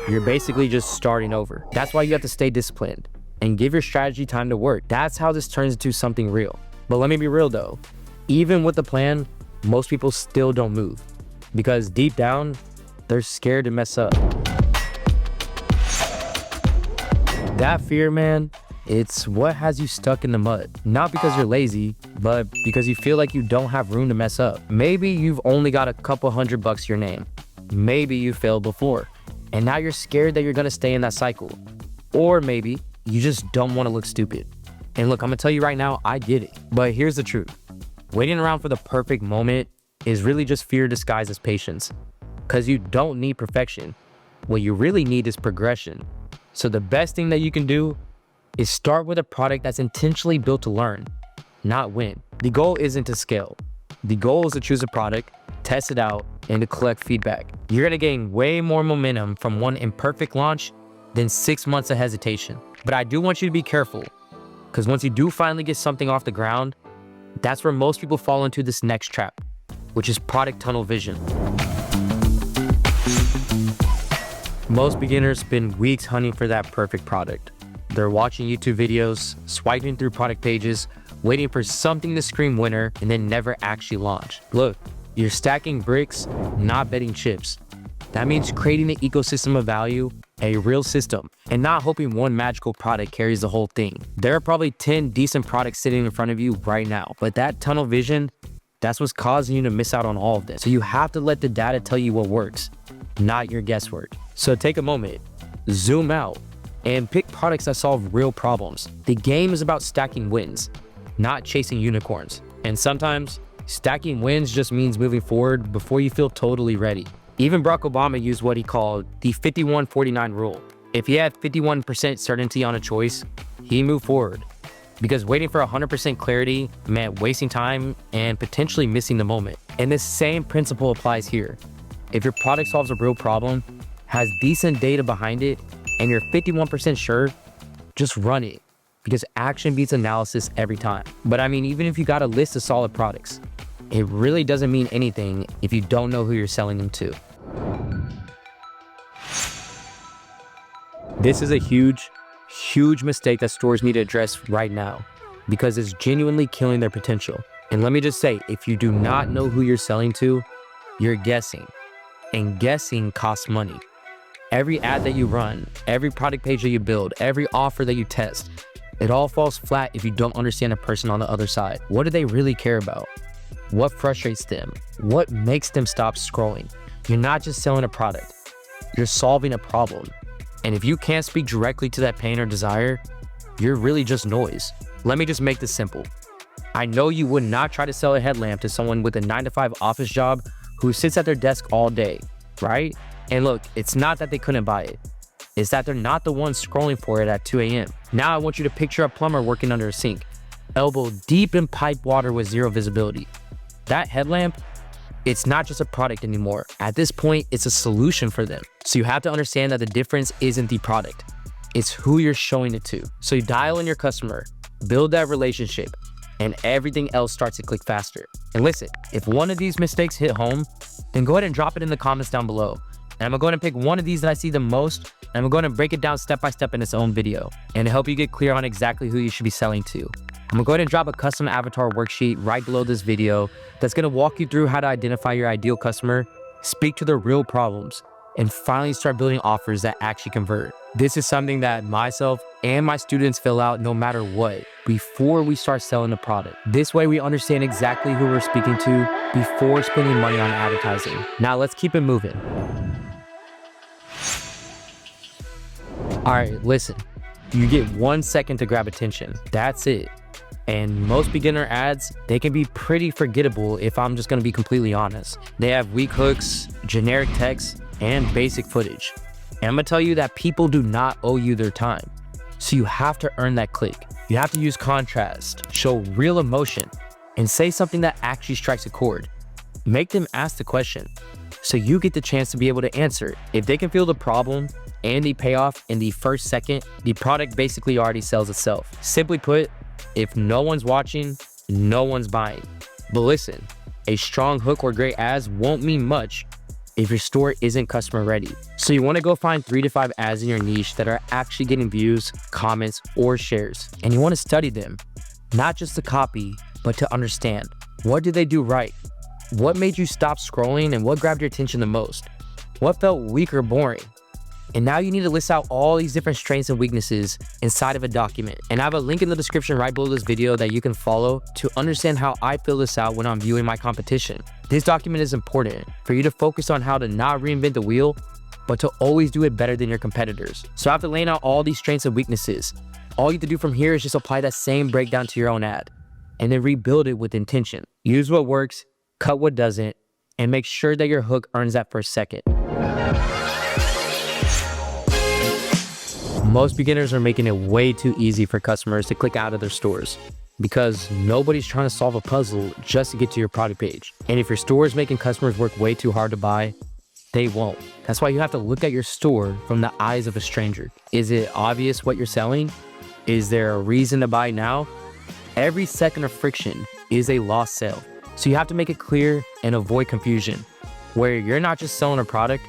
You're basically just starting over. That's why you have to stay disciplined and give your strategy time to work. That's how this turns into something real. But let me be real though, even with the plan, most people still don't move because deep down, they're scared to mess up. That fear, man, it's what has you stuck in the mud. Not because you're lazy, but because you feel like you don't have room to mess up. Maybe you've only got a couple $100 to your name. Maybe you failed before, and now you're scared that you're gonna stay in that cycle. Or maybe you just don't want to look stupid. And look, I'm gonna tell you right now, I get it. But here's the truth. Waiting around for the perfect moment is really just fear disguised as patience. Because you don't need perfection. What you really need is progression. So the best thing that you can do is start with a product that's intentionally built to learn, not win. The goal isn't to scale. The goal is to choose a product, test it out, and to collect feedback. You're gonna gain way more momentum from one imperfect launch than 6 months of hesitation. But I do want you to be careful, because once you do finally get something off the ground, that's where most people fall into this next trap, which is product tunnel vision. Most beginners spend weeks hunting for that perfect product. They're watching YouTube videos, swiping through product pages, waiting for something to scream winner, and then never actually launch. Look, you're stacking bricks, not betting chips. That means creating an ecosystem of value, a real system, and not hoping one magical product carries the whole thing. There are probably 10 decent products sitting in front of you right now, but that tunnel vision, that's what's causing you to miss out on all of this. So you have to let the data tell you what works, not your guesswork. So take a moment, zoom out, and pick products that solve real problems. The game is about stacking wins, not chasing unicorns. And sometimes, stacking wins just means moving forward before you feel totally ready. Even Barack Obama used what he called the 51-49 rule. If he had 51% certainty on a choice, he moved forward. Because waiting for 100% clarity meant wasting time and potentially missing the moment. And this same principle applies here. If your product solves a real problem, has decent data behind it, and you're 51% sure, just run it. Because action beats analysis every time. But I mean, even if you got a list of solid products, it really doesn't mean anything if you don't know who you're selling them to. This is a huge mistake that stores need to address right now, because it's genuinely killing their potential. And let me just say, if you do not know who you're selling to, you're guessing. And guessing costs money. Every ad that you run, every product page that you build, every offer that you test, it all falls flat if you don't understand the person on the other side. What do they really care about? What frustrates them? What makes them stop scrolling? You're not just selling a product, you're solving a problem. And if you can't speak directly to that pain or desire, you're really just noise. Let me just make this simple. I know you would not try to sell a headlamp to someone with a 9-to-5 office job who sits at their desk all day, right? And look, it's not that they couldn't buy it. It's that they're not the ones scrolling for it at 2 a.m. Now I want you to picture a plumber working under a sink, elbow deep in pipe water with zero visibility. That headlamp, it's not just a product anymore. At this point, it's a solution for them. So you have to understand that the difference isn't the product. It's who you're showing it to. So you dial in your customer, build that relationship, and everything else starts to click faster. And listen, if one of these mistakes hit home, then go ahead and drop it in the comments down below. And I'm going to pick one of these that I see the most, and I'm going to break it down step by step in its own video and help you get clear on exactly who you should be selling to. I'm going to go ahead and drop a custom avatar worksheet right below this video that's going to walk you through how to identify your ideal customer, speak to their real problems, and finally start building offers that actually convert. This is something that myself and my students fill out no matter what before we start selling the product. This way we understand exactly who we're speaking to before spending money on advertising. Now let's keep it moving. All right, listen, you get 1 second to grab attention. That's it. And most beginner ads, they can be pretty forgettable if I'm just gonna be completely honest. They have weak hooks, generic text, and basic footage. And I'm gonna tell you that people do not owe you their time. So you have to earn that click. You have to use contrast, show real emotion, and say something that actually strikes a chord. Make them ask the question, so you get the chance to be able to answer. If they can feel the problem and the payoff in the first second, the product basically already sells itself. Simply put, if no one's watching, no one's buying. But listen, a strong hook or great ads won't mean much if your store isn't customer ready. So you want to go find 3 to 5 ads in your niche that are actually getting views, comments, or shares. And you want to study them, not just to copy, but to understand. What did they do right? What made you stop scrolling, and what grabbed your attention the most? What felt weak or boring? And now you need to list out all these different strengths and weaknesses inside of a document. And I have a link in the description right below this video that you can follow to understand how I fill this out when I'm viewing my competition. This document is important for you to focus on how to not reinvent the wheel, but to always do it better than your competitors. So after laying out all these strengths and weaknesses, all you have to do from here is just apply that same breakdown to your own ad and then rebuild it with intention. Use what works, cut what doesn't, and make sure that your hook earns that first second. Most beginners are making it way too easy for customers to click out of their stores because nobody's trying to solve a puzzle just to get to your product page. And if your store is making customers work way too hard to buy, they won't. That's why you have to look at your store from the eyes of a stranger. Is it obvious what you're selling? Is there a reason to buy now? Every second of friction is a lost sale. So you have to make it clear and avoid confusion, where you're not just selling a product,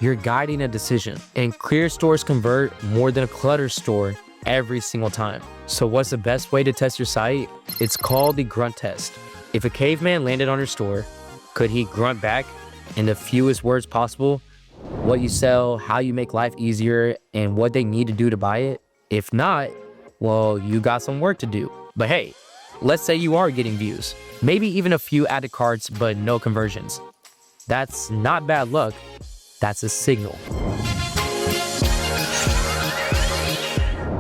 you're guiding a decision. And clear stores convert more than a cluttered store every single time. So what's the best way to test your site? It's called the grunt test. If a caveman landed on your store, could he grunt back in the fewest words possible what you sell, how you make life easier, and what they need to do to buy it? If not, well, you got some work to do. But hey, let's say you are getting views, maybe even a few added carts, but no conversions. That's not bad luck, that's a signal.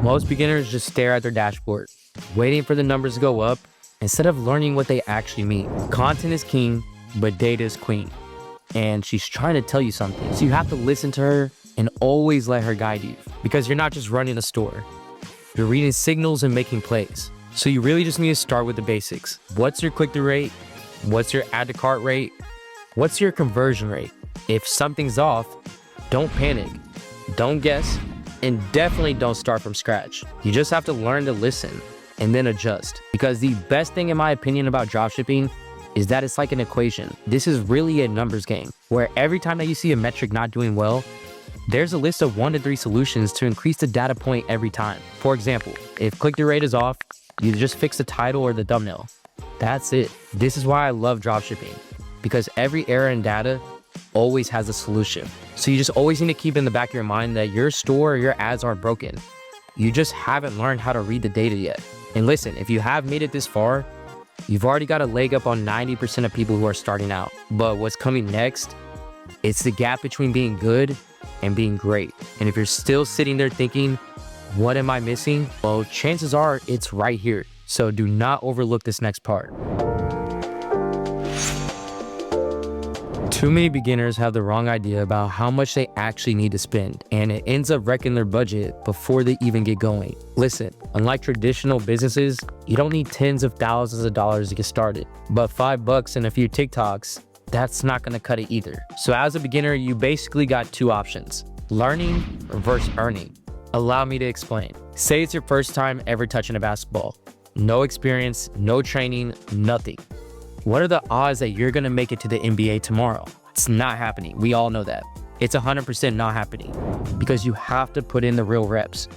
Most beginners just stare at their dashboard, waiting for the numbers to go up instead of learning what they actually mean. Content is king, but data is queen. And she's trying to tell you something. So you have to listen to her and always let her guide you, because you're not just running a store. You're reading signals and making plays. So you really just need to start with the basics. What's your click-through rate? What's your add to cart rate? What's your conversion rate? If something's off, don't panic, don't guess, and definitely don't start from scratch. You just have to learn to listen and then adjust. Because the best thing in my opinion about dropshipping is that it's like an equation. This is really a numbers game, where every time that you see a metric not doing well, there's a list of 1 to 3 solutions to increase the data point every time. For example, if click-through rate is off, you just fix the title or the thumbnail. That's it. This is why I love dropshipping, because every error in data always has a solution. So you just always need to keep in the back of your mind that your store or your ads aren't broken. You just haven't learned how to read the data yet. And listen, if you have made it this far, you've already got a leg up on 90% of people who are starting out. But what's coming next, it's the gap between being good and being great. And if you're still sitting there thinking, what am I missing? Well, chances are it's right here. So do not overlook this next part. Too many beginners have the wrong idea about how much they actually need to spend, and it ends up wrecking their budget before they even get going. Listen, unlike traditional businesses, you don't need tens of thousands of dollars to get started, but $5 and a few TikToks, that's not gonna cut it either. So as a beginner, you basically got 2 options: learning versus earning. Allow me to explain. Say it's your first time ever touching a basketball. No experience, no training, nothing. What are the odds that you're gonna make it to the NBA tomorrow? It's not happening. We all know that. It's 100% not happening, because you have to put in the real reps.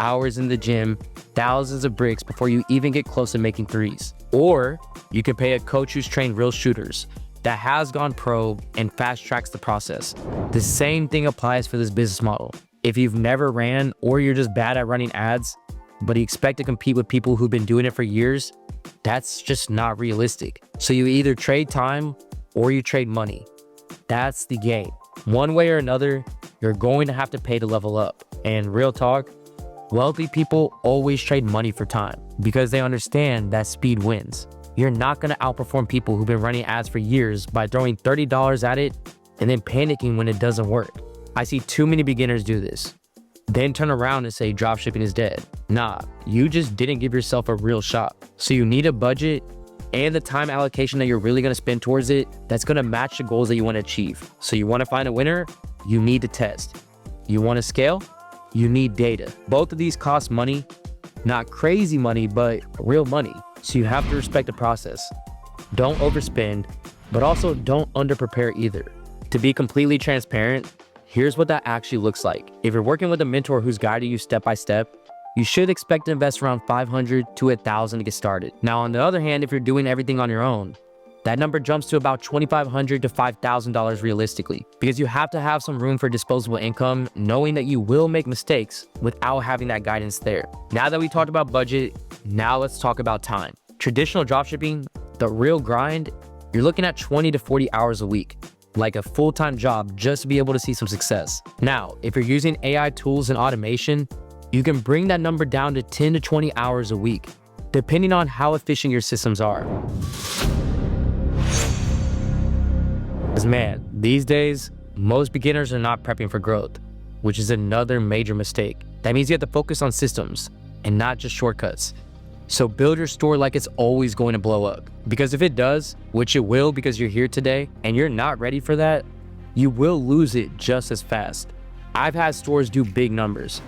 Hours in the gym, thousands of bricks before you even get close to making threes. Or you can pay a coach who's trained real shooters, that has gone pro and fast tracks the process. The same thing applies for this business model. If you've never ran, or you're just bad at running ads, but you expect to compete with people who've been doing it for years, that's just not realistic. So you either trade time or you trade money. That's the game. One way or another, you're going to have to pay to level up. And real talk, wealthy people always trade money for time, because they understand that speed wins. You're not gonna outperform people who've been running ads for years by throwing $30 at it and then panicking when it doesn't work. I see too many beginners do this, then turn around and say dropshipping is dead. Nah, you just didn't give yourself a real shot. So you need a budget and the time allocation that you're really gonna spend towards it that's gonna match the goals that you wanna achieve. So you wanna find a winner, you need to test. You wanna scale, you need data. Both of these cost money, not crazy money, but real money. So you have to respect the process. Don't overspend, but also don't underprepare either. To be completely transparent, here's what that actually looks like. If you're working with a mentor who's guiding you step by step, you should expect to invest around $500 to $1,000 to get started. Now, on the other hand, if you're doing everything on your own, that number jumps to about $2,500 to $5,000 realistically, because you have to have some room for disposable income, knowing that you will make mistakes without having that guidance there. Now that we talked about budget, now let's talk about time. Traditional dropshipping, the real grind, you're looking at 20 to 40 hours a week. like a full-time job just to be able to see some success. Now, if you're using AI tools and automation, you can bring that number down to 10 to 20 hours a week, depending on how efficient your systems are. Because man, these days, most beginners are not prepping for growth, which is another major mistake. That means you have to focus on systems and not just shortcuts. So build your store like it's always going to blow up. Because if it does, which it will because you're here today and you're not ready for that, you will lose it just as fast. I've had stores do big numbers,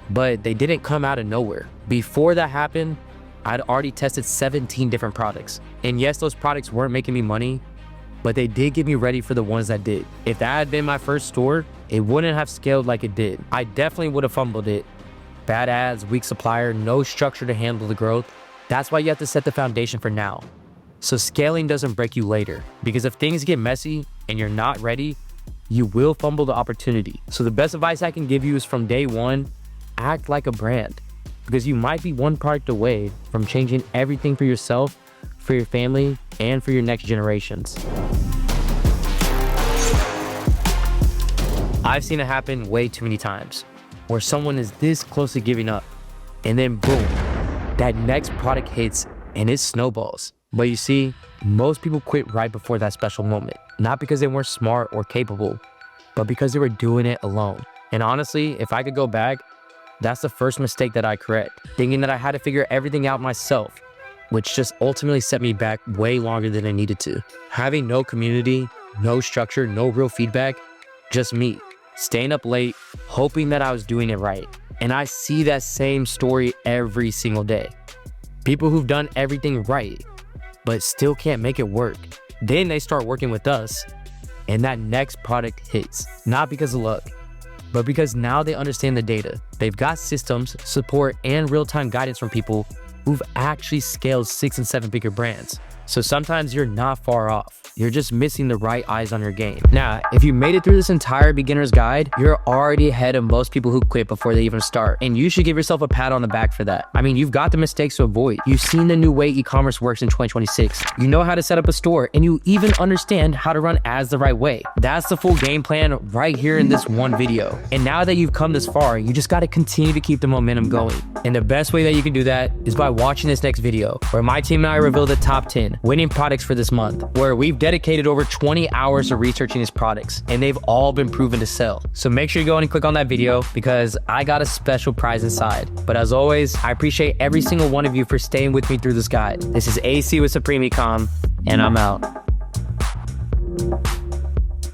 but they didn't come out of nowhere. Before that happened, I'd already tested 17 different products. And yes, those products weren't making me money, but they did get me ready for the ones that did. If that had been my first store, it wouldn't have scaled like it did. I definitely would have fumbled it. Bad ads, weak supplier, no structure to handle the growth. That's why you have to set the foundation for now. So scaling doesn't break you later, because if things get messy and you're not ready, you will fumble the opportunity. So the best advice I can give you is from day one, act like a brand, because you might be one product away from changing everything for yourself, for your family, and for your next generations. I've seen it happen way too many times, where someone is this close to giving up, and then boom, that next product hits and it snowballs. But you see, most people quit right before that special moment, not because they weren't smart or capable, but because they were doing it alone. And honestly, if I could go back, that's the first mistake that I correct, thinking that I had to figure everything out myself, which just ultimately set me back way longer than I needed to. Having no community, no structure, no real feedback, just me, staying up late, hoping that I was doing it right. And I see that same story every single day. People who've done everything right, but still can't make it work. Then they start working with us, and that next product hits. Not because of luck, but because now they understand the data. They've got systems, support, and real-time guidance from people who've actually scaled 6 and 7 figure brands. So sometimes you're not far off. You're just missing the right eyes on your game. Now, if you made it through this entire beginner's guide, you're already ahead of most people who quit before they even start. And you should give yourself a pat on the back for that. I mean, you've got the mistakes to avoid. You've seen the new way e-commerce works in 2026. You know how to set up a store, and you even understand how to run ads the right way. That's the full game plan right here in this one video. And now that you've come this far, you just gotta continue to keep the momentum going. And the best way that you can do that is by watching this next video, where my team and I reveal the top 10 winning products for this month, where we've dedicated over 20 hours to researching these products, and they've all been proven to sell. So make sure you go and click on that video, because I got a special prize inside. But as always, I appreciate every single one of you for staying with me through this guide. This is AC with Supreme Ecom, and I'm out.